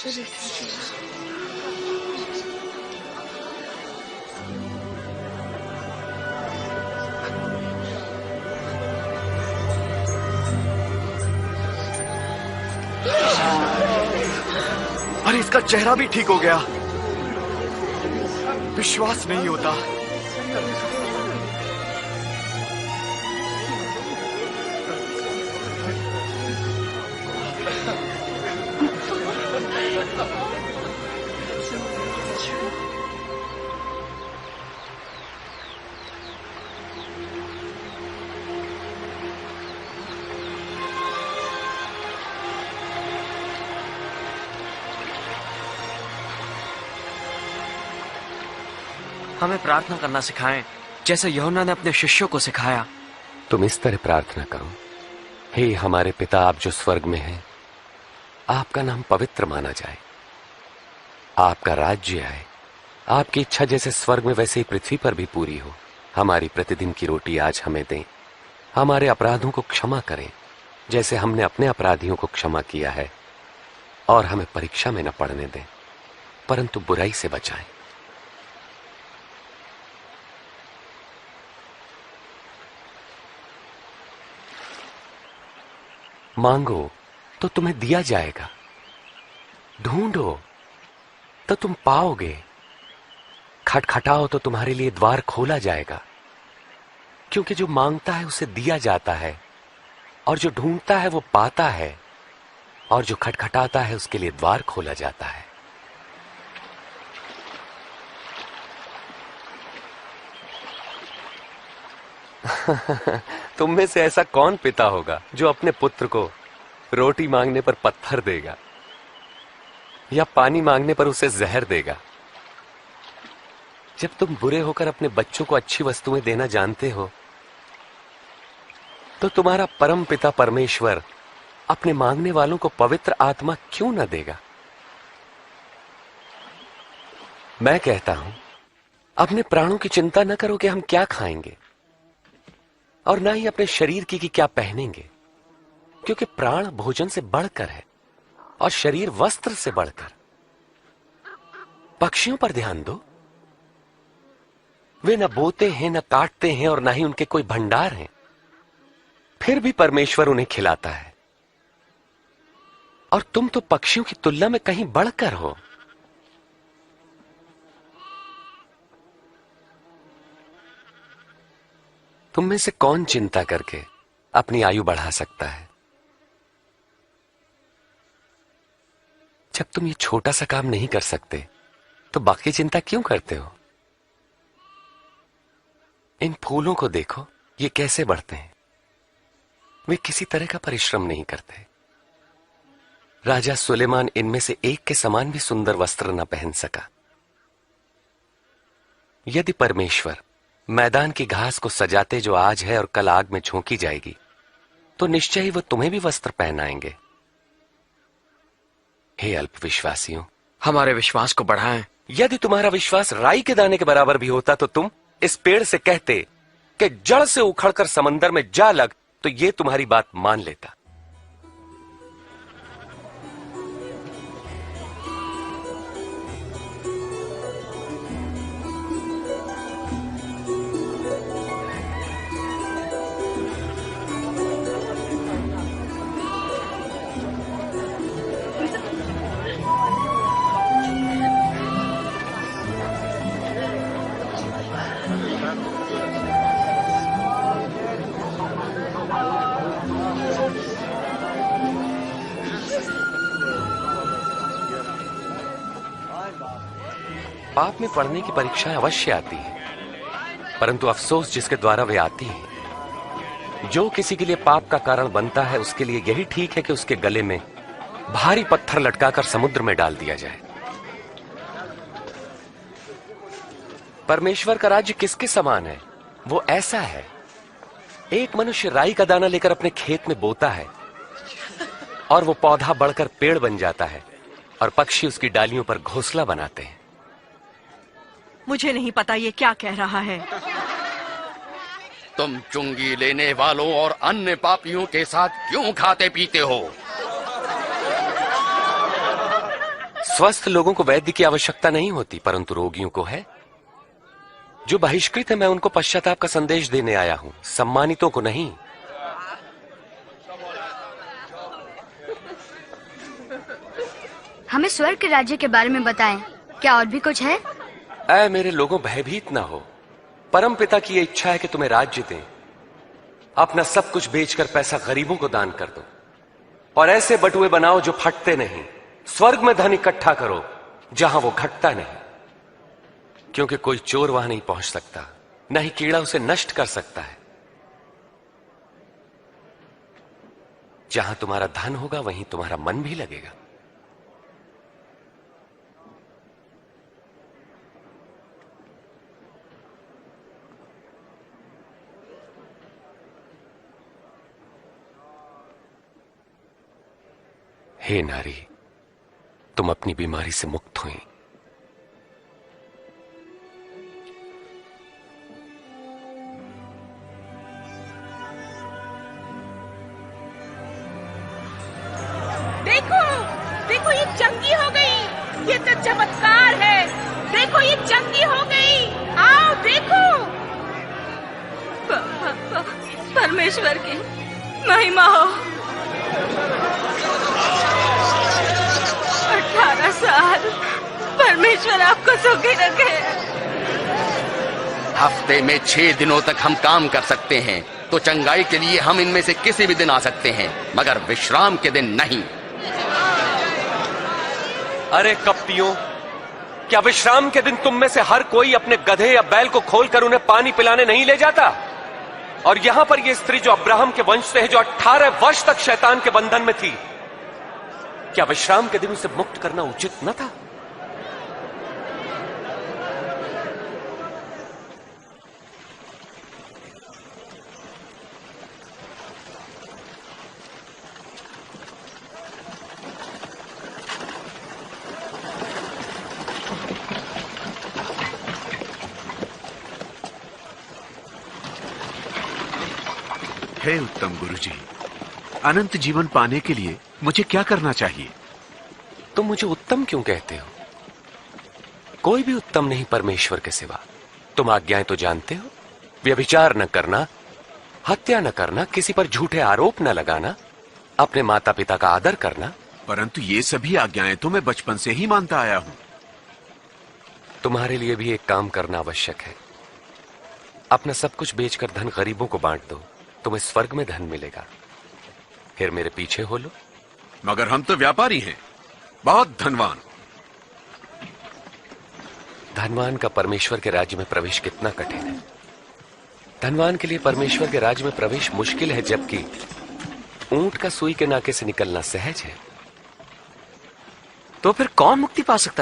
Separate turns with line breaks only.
अरे इसका चेहरा भी ठीक हो गया। विश्वास नहीं होता।
हमें प्रार्थना करना सिखाएं, जैसे यूहन्ना ने अपने शिष्यों को सिखाया।
तुम इस तरह प्रार्थना करो, हे हमारे पिता आप जो स्वर्ग में हैं, आपका नाम पवित्र माना जाए, आपका राज्य आए, आपकी इच्छा जैसे स्वर्ग में वैसे ही पृथ्वी पर भी पूरी हो। हमारी प्रतिदिन की रोटी आज हमें दें, हमारे अपराधों को क्षमा करें जैसे हमने अपने अपराधियों को क्षमा किया है, और हमें परीक्षा में न पड़ने दें परंतु बुराई से बचाएं। मांगो तो तुम्हें दिया जाएगा, ढूंढो तो तुम पाओगे, खटखटाओ तो तुम्हारे लिए द्वार खोला जाएगा। क्योंकि जो मांगता है उसे दिया जाता है, और जो ढूंढता है वो पाता है, और जो खटखटाता है उसके लिए द्वार खोला जाता है। तुम में से ऐसा कौन पिता होगा जो अपने पुत्र को रोटी मांगने पर पत्थर देगा, या पानी मांगने पर उसे जहर देगा? जब तुम बुरे होकर अपने बच्चों को अच्छी वस्तुएं देना जानते हो, तो तुम्हारा परम पिता परमेश्वर अपने मांगने वालों को पवित्र आत्मा क्यों न देगा? मैं कहता हूं, अपने प्राणों की चिंता न करो कि हम क्या खाएंगे, और ना ही अपने शरीर की कि क्या पहनेंगे, क्योंकि प्राण भोजन से बढ़कर है और शरीर वस्त्र से बढ़कर। पक्षियों पर ध्यान दो, वे न बोते हैं, न काटते हैं, और ना ही उनके कोई भंडार हैं, फिर भी परमेश्वर उन्हें खिलाता है। और तुम तो पक्षियों की तुलना में कहीं बढ़कर हो। तुम में से कौन चिंता करके अपनी आयु बढ़ा सकता है? जब तुम ये छोटा सा काम नहीं कर सकते तो बाकी चिंता क्यों करते हो? इन फूलों को देखो, ये कैसे बढ़ते हैं। वे किसी तरह का परिश्रम नहीं करते। राजा सुलेमान इनमें से एक के समान भी सुंदर वस्त्र न पहन सका। यदि परमेश्वर मैदान की घास को सजाते जो आज है और कल आग में झोंकी जाएगी, तो निश्चय ही वो तुम्हें भी वस्त्र पहनाएंगे। हे अल्पविश्वासियों,
हमारे विश्वास को बढ़ाएं।
यदि तुम्हारा विश्वास राई के दाने के बराबर भी होता तो तुम इस पेड़ से कहते कि जड़ से उखड़कर समंदर में जा लग, तो ये तुम्हारी बात मान लेता। पाप में पड़ने की परीक्षाएं अवश्य आती है, परंतु अफसोस जिसके द्वारा वे आती है। जो किसी के लिए पाप का कारण बनता है, उसके लिए यही ठीक है कि उसके गले में भारी पत्थर लटकाकर समुद्र में डाल दिया जाए। परमेश्वर का राज्य किसके समान है? वो ऐसा है, एक मनुष्य राई का दाना लेकर अपने खेत में बोता है, और वो पौधा बढ़कर पेड़ बन जाता है, और पक्षी उसकी डालियों पर घोंसला बनाते हैं।
मुझे नहीं पता ये क्या कह रहा है।
तुम चुंगी लेने वालों और अन्य पापियों के साथ क्यों खाते पीते हो?
स्वस्थ लोगों को वैद्य की आवश्यकता नहीं होती, परंतु रोगियों को है। जो बहिष्कृत है, मैं उनको पश्चाताप का संदेश देने आया हूं, सम्मानितों को नहीं।
हमें स्वर्ग के राज्य के बारे में बताएं। क्या और भी कुछ है?
ऐ मेरे लोगों, भयभीत ना हो। परम पिता की यह इच्छा है कि तुम्हें राज्य दें। अपना सब कुछ बेचकर पैसा गरीबों को दान कर दो और ऐसे बटुए बनाओ जो फटते नहीं। स्वर्ग में धन इकट्ठा करो जहां वो घटता नहीं, क्योंकि कोई चोर वहां नहीं पहुंच सकता, न ही कीड़ा उसे नष्ट कर सकता है। जहां तुम्हारा धन होगा वहीं तुम्हारा मन भी लगेगा। हे नारी, तुम अपनी बीमारी से मुक्त हुई।
देखो, देखो ये चंगी हो गई। ये तो चमत्कार है। देखो ये चंगी हो गई। आओ देखो।
परमेश्वर की महिमा हो। 18 साल परमेश्वर आपको सुखी रखे।
हफ्ते में 6 दिनों तक हम काम कर सकते हैं, तो चंगाई के लिए हम इनमें से किसी भी दिन आ सकते हैं, मगर विश्राम के दिन नहीं।
अरे कपटियों, क्या विश्राम के दिन तुम में से हर कोई अपने गधे या बैल को खोलकर उन्हें पानी पिलाने नहीं ले जाता? और यहां पर यह स्त्री जो अब्राहम के वंश से है, जो 18 वर्ष तक शैतान के बंधन में थी, क्या विश्राम के दिन उसे मुक्त करना उचित न था?
हे उत्तम गुरुजी, अनंत जीवन पाने के लिए मुझे क्या करना चाहिए?
तुम मुझे उत्तम क्यों कहते हो? कोई भी उत्तम नहीं परमेश्वर के सिवा। तुम आज्ञाएं तो जानते हो। व्यभिचार न करना, हत्या न करना, किसी पर झूठे आरोप न लगाना, अपने माता पिता का आदर करना।
परंतु ये सभी आज्ञाएं तो मैं बचपन से ही मानता आया हूं।
तुम्हारे लिए भी एक काम करना आवश्यक है। अपना सब कुछ बेचकर धन गरीबों को बांट दो, तुम्हें स्वर्ग में धन मिलेगा। फिर मेरे पीछे हो लो।
मगर हम तो व्यापारी हैं, बहुत धनवान।
धनवान का परमेश्वर के राज्य में प्रवेश कितना कठिन है। धनवान के लिए परमेश्वर के राज्य में प्रवेश मुश्किल है, जबकि ऊंट का सुई के नाके से निकलना सहज है।
तो फिर कौन मुक्ति पा सकता है?